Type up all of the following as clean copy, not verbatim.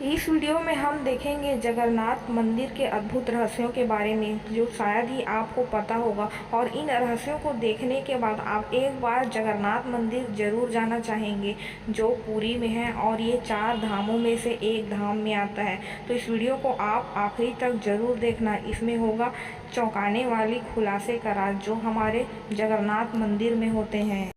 इस वीडियो में हम देखेंगे जगन्नाथ मंदिर के अद्भुत रहस्यों के बारे में, जो शायद ही आपको पता होगा। और इन रहस्यों को देखने के बाद आप एक बार जगन्नाथ मंदिर जरूर जाना चाहेंगे, जो पुरी में है और ये 4 धामों में से एक धाम में आता है। तो इस वीडियो को आप आखिरी तक जरूर देखना। इसमें होगा चौंकाने वाली खुलासे का राज जो हमारे जगन्नाथ मंदिर में होते हैं।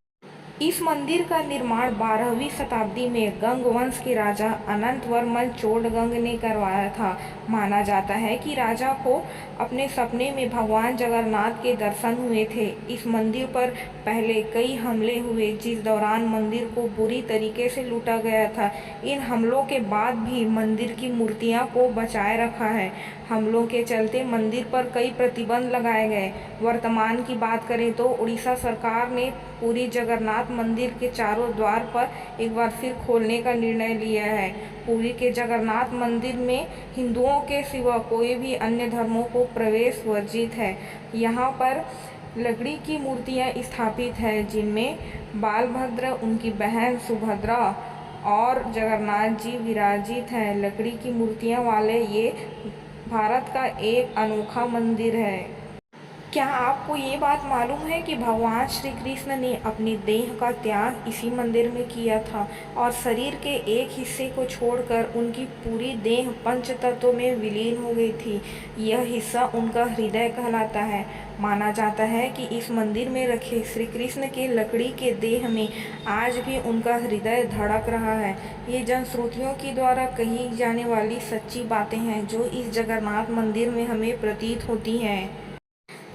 इस मंदिर का निर्माण 12वीं शताब्दी में गंग वंश के राजा अनंतवर्मन चोडगंग ने करवाया था। माना जाता है कि राजा को अपने सपने में भगवान जगन्नाथ के दर्शन हुए थे। इस मंदिर पर पहले कई हमले हुए, जिस दौरान मंदिर को बुरी तरीके से लूटा गया था। इन हमलों के बाद भी मंदिर की मूर्तियां को बचाए रखा है। हमलों के चलते मंदिर पर कई प्रतिबंध लगाए गए। वर्तमान की बात करें तो उड़ीसा सरकार ने पुरी जगन्नाथ मंदिर के चारों द्वार पर एक बार फिर खोलने का निर्णय लिया है। पुरी के जगन्नाथ मंदिर में हिंदुओं के सिवा कोई भी अन्य धर्मों को प्रवेश वर्जित है। यहाँ पर लकड़ी की मूर्तियाँ स्थापित है, जिनमें बालभद्र, उनकी बहन सुभद्रा और जगन्नाथ जी विराजित हैं। लकड़ी की मूर्तियाँ वाले ये भारत का एक अनोखा मंदिर है। क्या आपको ये बात मालूम है कि भगवान श्री कृष्ण ने अपनी देह का त्याग इसी मंदिर में किया था और शरीर के एक हिस्से को छोड़कर उनकी पूरी देह पंच तत्वों में विलीन हो गई थी। यह हिस्सा उनका हृदय कहलाता है। माना जाता है कि इस मंदिर में रखे श्री कृष्ण के लकड़ी के देह में आज भी उनका हृदय धड़क रहा है। ये जनश्रुतियों के द्वारा कही जाने वाली सच्ची बातें हैं, जो इस जगन्नाथ मंदिर में हमें प्रतीत होती हैं।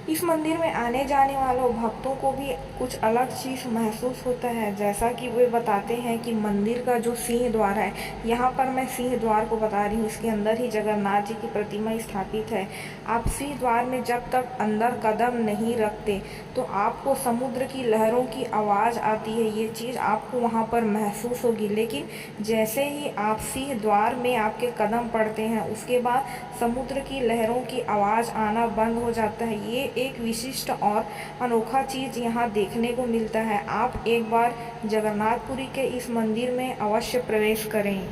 इस मंदिर में आने जाने वालों भक्तों को भी कुछ अलग चीज़ महसूस होता है। जैसा कि वे बताते हैं कि मंदिर का जो सिंह द्वार है, यहाँ पर मैं सिंह द्वार को बता रही हूँ, इसके अंदर ही जगन्नाथ जी की प्रतिमा स्थापित है। आप सिंह द्वार में जब तक अंदर कदम नहीं रखते तो आपको समुद्र की लहरों की आवाज़ आती है। ये चीज़ आपको वहाँ पर महसूस होगी, लेकिन जैसे ही आप सिंह द्वार में आपके कदम पड़ते हैं, उसके बाद समुद्र की लहरों की आवाज़ आना बंद हो जाता है। ये एक विशिष्ट और अनोखा चीज़ यहाँ देखने को मिलता है। आप एक बार जगन्नाथपुरी के इस मंदिर में अवश्य प्रवेश करें।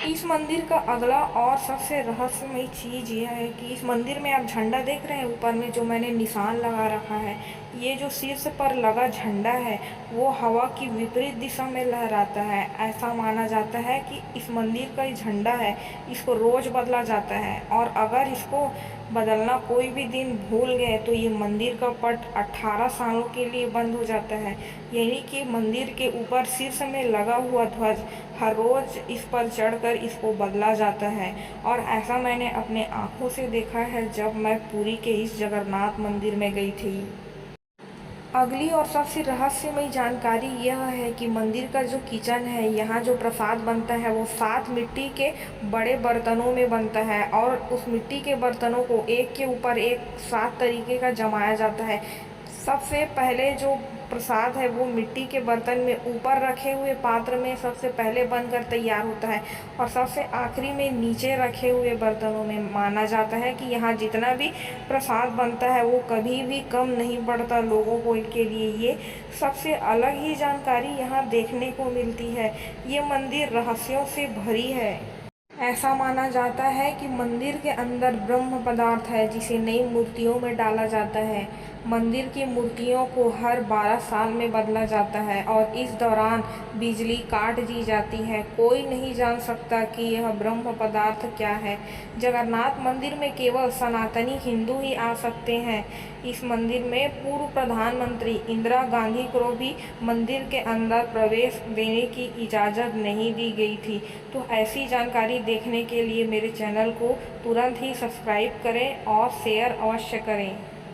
इस मंदिर का अगला और सबसे रहस्यमय चीज़ यह है कि इस मंदिर में आप झंडा देख रहे हैं, ऊपर में जो मैंने निशान लगा रखा है, ये जो शीर्ष पर लगा झंडा है वो हवा की विपरीत दिशा में लहराता है। ऐसा माना जाता है कि इस मंदिर का झंडा है, इसको रोज़ बदला जाता है, और अगर इसको बदलना कोई भी दिन भूल गए तो ये मंदिर का पट 18 सालों के लिए बंद हो जाता है। यानी कि मंदिर के ऊपर शीर्ष में लगा हुआ ध्वज हर रोज़ इस पर चढ़कर इसको बदला जाता है। और ऐसा मैंने अपने आँखों से देखा है जब मैं पुरी के इस जगन्नाथ मंदिर में गई थी। अगली और सबसे रहस्यमयी जानकारी यह है कि मंदिर का जो किचन है, यहाँ जो प्रसाद बनता है वो 7 मिट्टी के बड़े बर्तनों में बनता है, और उस मिट्टी के बर्तनों को एक के ऊपर एक 7 तरीके का जमाया जाता है। सबसे पहले जो प्रसाद है वो मिट्टी के बर्तन में ऊपर रखे हुए पात्र में सबसे पहले बनकर तैयार होता है, और सबसे आखिरी में नीचे रखे हुए बर्तनों में। माना जाता है कि यहाँ जितना भी प्रसाद बनता है वो कभी भी कम नहीं पड़ता लोगों को के लिए। ये सबसे अलग ही जानकारी यहाँ देखने को मिलती है। ये मंदिर रहस्यों से भरी है। ऐसा माना जाता है कि मंदिर के अंदर ब्रह्म पदार्थ है, जिसे नई मूर्तियों में डाला जाता है। मंदिर की मूर्तियों को हर 12 साल में बदला जाता है, और इस दौरान बिजली काट दी जाती है। कोई नहीं जान सकता कि यह ब्रह्म पदार्थ क्या है। जगन्नाथ मंदिर में केवल सनातनी हिंदू ही आ सकते हैं। इस मंदिर में पूर्व प्रधानमंत्री इंदिरा गांधी को भी मंदिर के अंदर प्रवेश देने की इजाज़त नहीं दी गई थी। तो ऐसी जानकारी देखने के लिए मेरे चैनल को तुरंत ही सब्सक्राइब करें और शेयर अवश्य करें।